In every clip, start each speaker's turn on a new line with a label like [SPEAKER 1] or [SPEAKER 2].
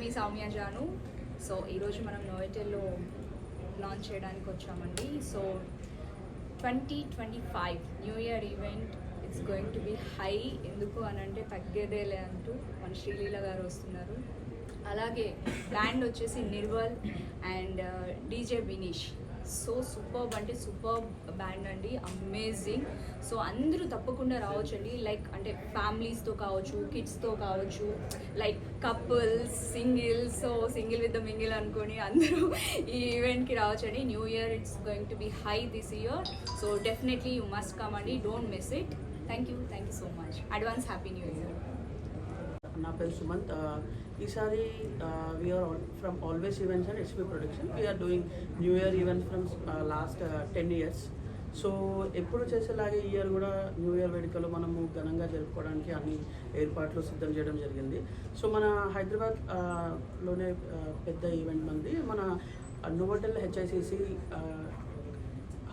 [SPEAKER 1] మీ Soumya Janu. So ఈరోజు మనం నోయిటెల్లో launch చేయడానికి వచ్చామండి. So 2025 new year event it's going to be high. ఎందుకు అని అంటే తగ్గేదేలే అంటూ మన శ్రీలీల గారు వస్తున్నారు. అలాగే బ్యాండ్ వచ్చేసి Nirval and DJ Vineesh. So superb అంటే సూపర్బ్ బ్యాండ్ అండి, అమేజింగ్. సో అందరూ తప్పకుండా రావచ్చండి. లైక్ అంటే ఫ్యామిలీస్తో కావచ్చు, కిడ్స్తో కావచ్చు, like couples, singles. So single with the mingle అనుకొని అందరూ ఈ ఈవెంట్కి రావచ్చండి. New year it's going to be high this year. So definitely you must come అండి, don't miss it. Thank you so much. Advance happy new year.
[SPEAKER 2] నా పేరు సుమంత్. ఈసారి we are from always events and SP production. We are doing new year events from last 10 years. So ఎప్పుడు చేసేలాగే ఈ year కూడా new year వేడుకలు మనము ఘనంగా జరుపుకోవడానికి అన్ని ఏర్పాట్లు సిద్ధం చేయడం జరిగింది. సో మన హైదరాబాద్ లోనే పెద్ద ఈవెంట్ మంది మన నోవోటెల్ హెచ్ఐసిసి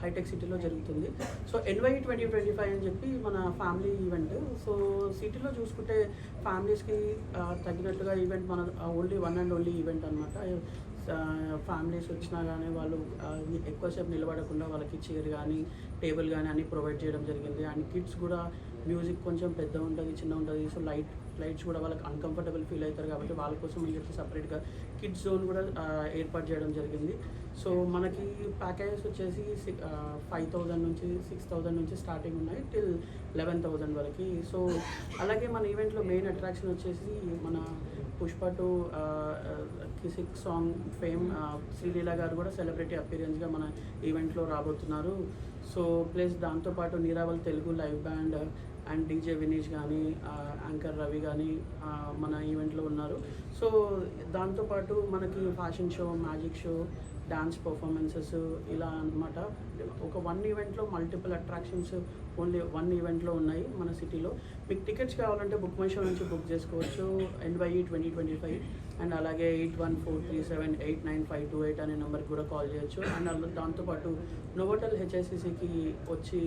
[SPEAKER 2] హైటెక్ సిటీలో జరుగుతుంది. సో NY 2025 అని చెప్పి మన ఫ్యామిలీ ఈవెంట్. సో సిటీలో చూసుకుంటే ఫ్యామిలీస్కి తగినట్టుగా ఈవెంట్ మన only one and only event అనమాట. ఫ్యామిలీస్ వచ్చినా కానీ వాళ్ళు ఎక్కువసేపు నిలబడకుండా వాళ్ళకి చైర్ కానీ టేబుల్ కానీ అన్నీ ప్రొవైడ్ చేయడం జరిగింది. అండ్ కిడ్స్ కూడా మ్యూజిక్ కొంచెం పెద్ద ఉంటుంది, చిన్న ఉంటుంది. సో లైట్స్ కూడా వాళ్ళకి అన్కంఫర్టబుల్ ఫీల్ అవుతారు కాబట్టి వాళ్ళ కోసం అని చెప్పి సపరేట్గా కిడ్స్ జోన్ కూడా ఏర్పాటు చేయడం జరిగింది. సో మనకి ప్యాకేజెస్ వచ్చేసి 5,000 నుంచి 6,000 నుంచి స్టార్టింగ్ ఉన్నాయి టిల్ 11,000 వరకు. సో అలాగే మన ఈవెంట్లో మెయిన్ అట్రాక్షన్ వచ్చేసి మన పుష్ప 2 కిసిక్ సాంగ్ ఫేమ్ శ్రీలీల గారు కూడా సెలబ్రిటీ అపీరియన్స్గా మన ఈవెంట్లో రాబోతున్నారు. సో ప్లస్ దాంతోపాటు Nirval Telugu live band and DJ Vineesh కానీ యాంకర్ రవి కానీ మన ఈవెంట్లో ఉన్నారు. సో దాంతోపాటు మనకి fashion show, magic show, dance performances ఇలా అన్నమాట. ఒక వన్ ఈవెంట్లో మల్టిపుల్ అట్రాక్షన్స్ ఓన్లీ వన్ ఈవెంట్లో ఉన్నాయి మన సిటీలో. మీకు టికెట్స్ కావాలంటే బుక్ మై షో నుంచి బుక్ చేసుకోవచ్చు. NY 2025 అండ్ అలాగే 8143789528 అనే నెంబర్కి కూడా కాల్ చేయొచ్చు. అండ్ దాంతోపాటు నోవోటెల్ హెచ్ఐసిసికి వచ్చి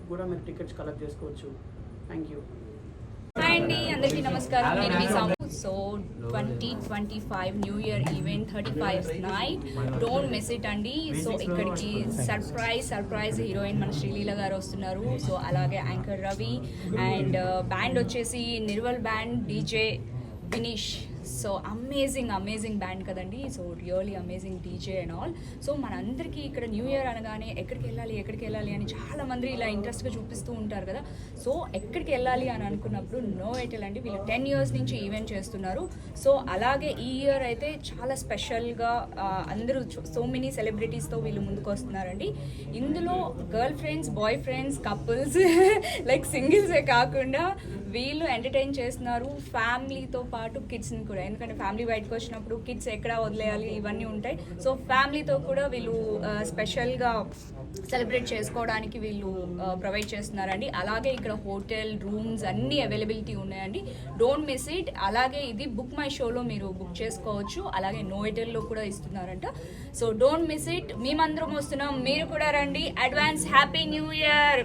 [SPEAKER 2] కూడా మీరు టికెట్స్ కలెక్ట్ చేసుకోవచ్చు. Thank you.
[SPEAKER 1] హాయ్ అండి, అందరికీ నమస్కారం. నేను మీ సాము. So 2025 new year event 35th night, don't miss it అండి. సో ఇక్కడికి సర్ప్రైజ్ హీరోయిన్ మన శ్రీలీల గారు వస్తున్నారు. సో అలాగే యాంకర్ రవి అండ్ బ్యాండ్ వచ్చేసి Nirval band, DJ Vineesh. So amazing band కదండి. So really amazing DJ and all. So మనందరికీ ఇక్కడ న్యూ ఇయర్ అనగానే ఎక్కడికి వెళ్ళాలి అని చాలామంది ఇలా ఇంట్రెస్ట్గా చూపిస్తూ ఉంటారు కదా. సో ఎక్కడికి వెళ్ళాలి అని అనుకున్నప్పుడు నోవోటెల్ అండి. వీళ్ళు 10 years నుంచి ఈవెంట్ చేస్తున్నారు. సో అలాగే ఈ ఇయర్ అయితే చాలా స్పెషల్గా అందరూ సో మెనీ సెలబ్రిటీస్తో వీళ్ళు ముందుకు వస్తున్నారండి. ఇందులో girl friends, boy friends, couples like సింగిల్సే కాకుండా వీళ్ళు ఎంటర్టైన్ చేస్తున్నారు ఫ్యామిలీతో పాటు కిడ్స్ని కూడా. ఎందుకంటే ఫ్యామిలీ బయటకు వచ్చినప్పుడు కిడ్స్ ఎక్కడ వదిలేయాలి ఇవన్నీ ఉంటాయి. సో ఫ్యామిలీతో కూడా వీళ్ళు స్పెషల్గా సెలబ్రేట్ చేసుకోవడానికి వీళ్ళు ప్రొవైడ్ చేస్తున్నారండి. అలాగే ఇక్కడ హోటల్ రూమ్స్ అన్నీ అవైలబిలిటీ ఉన్నాయండి, డోంట్ మిస్ ఇట్. అలాగే ఇది బుక్ మై షోలో మీరు బుక్ చేసుకోవచ్చు. అలాగే నోవోటెల్లో కూడా ఇస్తున్నారంట. So don't miss it. మేమందరం వస్తున్నాం, మీరు కూడా రండి. Advance happy new year.